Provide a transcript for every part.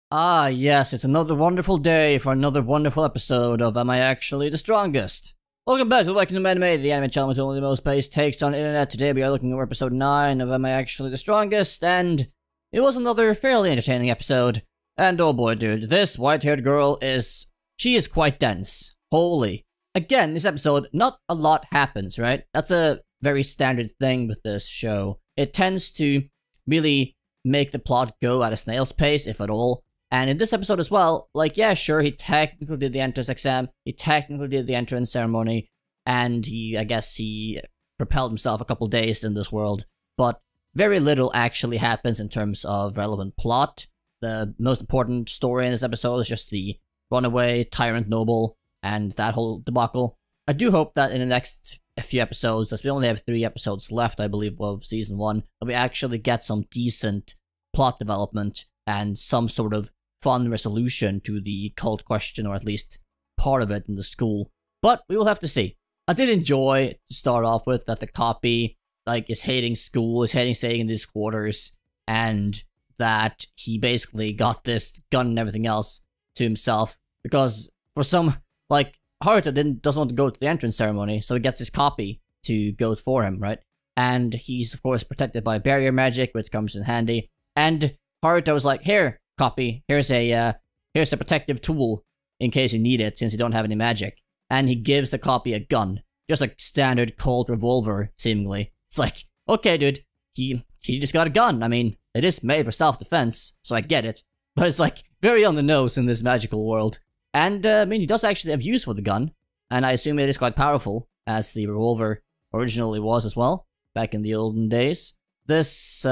Ah, yes, it's another wonderful day for another wonderful episode of Am I Actually the Strongest? Welcome back to VikingGnomeAnime, the anime channel with only the most based takes on the internet. Today we are looking over episode 9 of Am I Actually the Strongest, and it was another fairly entertaining episode. And oh boy, dude, this white-haired girl she is quite dense. Holy. Again, this episode, not a lot happens, right? That's a very standard thing with this show. It tends to really make the plot go at a snail's pace, if at all. And in this episode as well, like, yeah, sure, he technically did the entrance exam, he technically did the entrance ceremony, and I guess he propelled himself a couple days in this world, but very little actually happens in terms of relevant plot. The most important story in this episode is just the runaway tyrant noble and that whole debacle. I do hope that in the next few episodes, as we only have 3 episodes left, I believe, of Season 1, that we actually get some decent plot development and some sort of fun resolution to the cult question, or at least part of it in the school. But we will have to see. I did enjoy, to start off with, that the copy, like, is hating school, is hating staying in these quarters, and that he basically got this gun and everything else to himself, because for some, like, Haruto doesn't want to go to the entrance ceremony, so he gets his copy to go for him, right? And he's, of course, protected by barrier magic, which comes in handy, and Haruto was like, here, copy, here's a protective tool in case you need it, since you don't have any magic. And he gives the copy a gun. Just a standard Colt revolver, seemingly. It's like, okay, dude, he just got a gun. I mean, it is made for self-defense, so I get it. But it's like, very on the nose in this magical world. And, I mean, he does actually have use for the gun, and I assume it is quite powerful, as the revolver originally was as well, back in the olden days. This,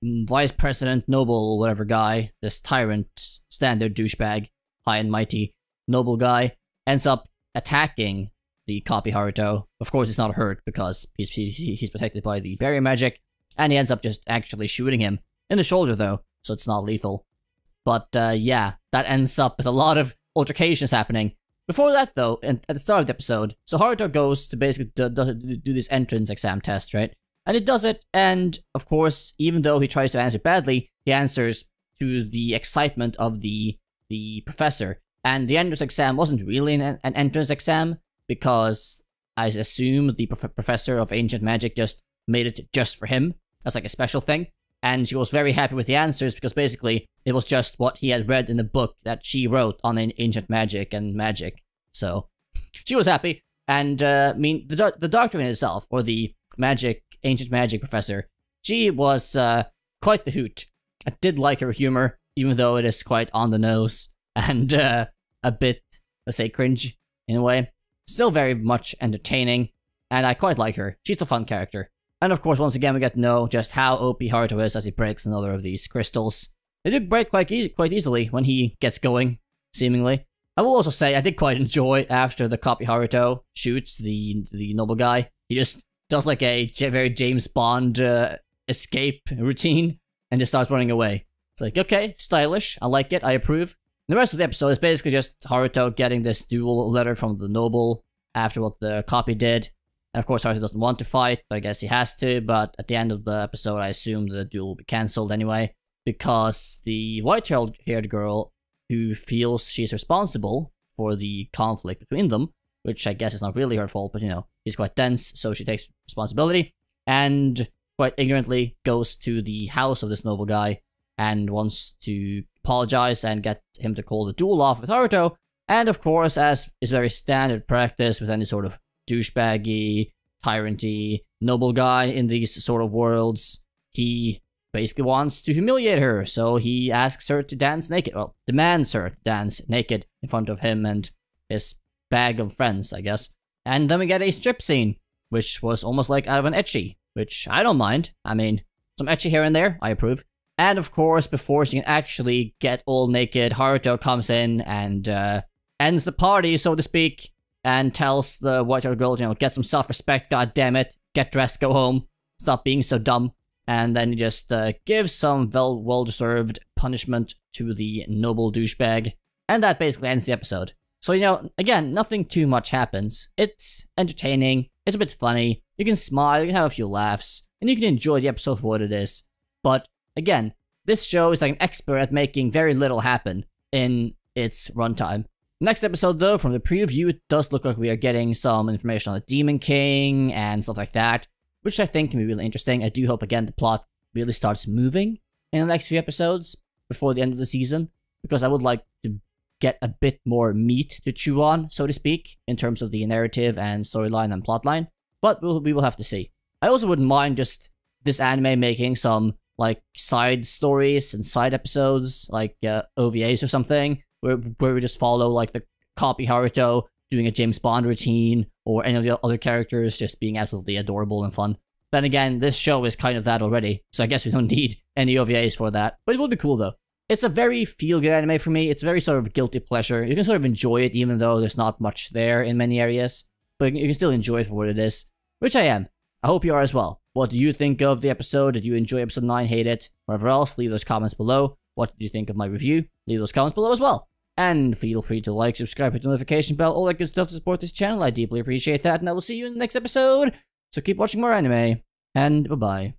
Vice President Noble whatever guy, this tyrant, standard douchebag, high and mighty noble guy, ends up attacking the copy Haruto. Of course, he's not hurt because he's protected by the barrier magic, and he ends up just actually shooting him in the shoulder though, so it's not lethal. But yeah, that ends up with a lot of altercations happening. Before that though, at the start of the episode, so Haruto goes to basically do this entrance exam test, right? And he does it, and of course, even though he tries to answer badly, he answers to the excitement of the professor. And the entrance exam wasn't really an entrance exam, because I assume the professor of ancient magic just made it just for him, as like a special thing. And she was very happy with the answers, because basically, it was just what he had read in the book that she wrote on ancient magic and magic. So, she was happy, and I mean, the doctrine itself, or the ancient magic professor, she was quite the hoot. I did like her humor, even though it is quite on the nose, and a bit, let's say, cringe, in a way. Still very much entertaining, and I quite like her. She's a fun character. And of course, once again, we get to know just how OP Haruto is as he breaks another of these crystals. They do break quite easily when he gets going, seemingly. I will also say, I did quite enjoy after the copy Haruto shoots the noble guy. He just does like a very James Bond escape routine and just starts running away. It's like, okay, stylish, I like it, I approve. And the rest of the episode is basically just Haruto getting this duel letter from the noble after what the copy did. And of course, Haruto doesn't want to fight, but I guess he has to. But at the end of the episode, I assume the duel will be cancelled anyway, because the white-haired girl, who feels she's responsible for the conflict between them, which I guess is not really her fault, but you know, she's quite dense, so she takes responsibility, and quite ignorantly goes to the house of this noble guy, and wants to apologize and get him to call the duel off with Haruto. And of course, as is very standard practice with any sort of douchebaggy, tyranty, noble guy in these sort of worlds, he basically wants to humiliate her, so he asks her to dance naked, well, demands her to dance naked in front of him and his bag of friends, I guess. And then we get a strip scene, which was almost like out of an ecchi, which I don't mind. I mean, some ecchi here and there, I approve. And of course, before she can actually get all naked, Haruto comes in and ends the party, so to speak, and tells the white-haired girl, you know, get some self-respect, goddammit, get dressed, go home, stop being so dumb. And then he just gives some well-deserved punishment to the noble douchebag, and that basically ends the episode. So, you know, again, nothing too much happens. It's entertaining, it's a bit funny, you can smile, you can have a few laughs, and you can enjoy the episode for what it is. But, again, this show is like an expert at making very little happen in its runtime. Next episode, though, from the preview, it does look like we are getting some information on the Demon King and stuff like that, which I think can be really interesting. I do hope, again, the plot really starts moving in the next few episodes before the end of the season, because I would like to get a bit more meat to chew on, so to speak, in terms of the narrative and storyline and plotline, but we will have to see. I also wouldn't mind just this anime making some, like, side stories and side episodes, like OVAs or something, where we just follow, like, the copy Haruto doing a James Bond routine, or any of the other characters just being absolutely adorable and fun. Then again, this show is kind of that already, so I guess we don't need any OVAs for that, but it would be cool though. It's a very feel-good anime for me. It's very sort of guilty pleasure. You can sort of enjoy it even though there's not much there in many areas, but you can still enjoy it for what it is, which I am. I hope you are as well. What do you think of the episode? Did you enjoy episode 9, hate it? Whatever else, leave those comments below. What did you think of my review? Leave those comments below as well. And feel free to like, subscribe, hit the notification bell, all that good stuff to support this channel. I deeply appreciate that, and I will see you in the next episode. So keep watching more anime, and bye-bye.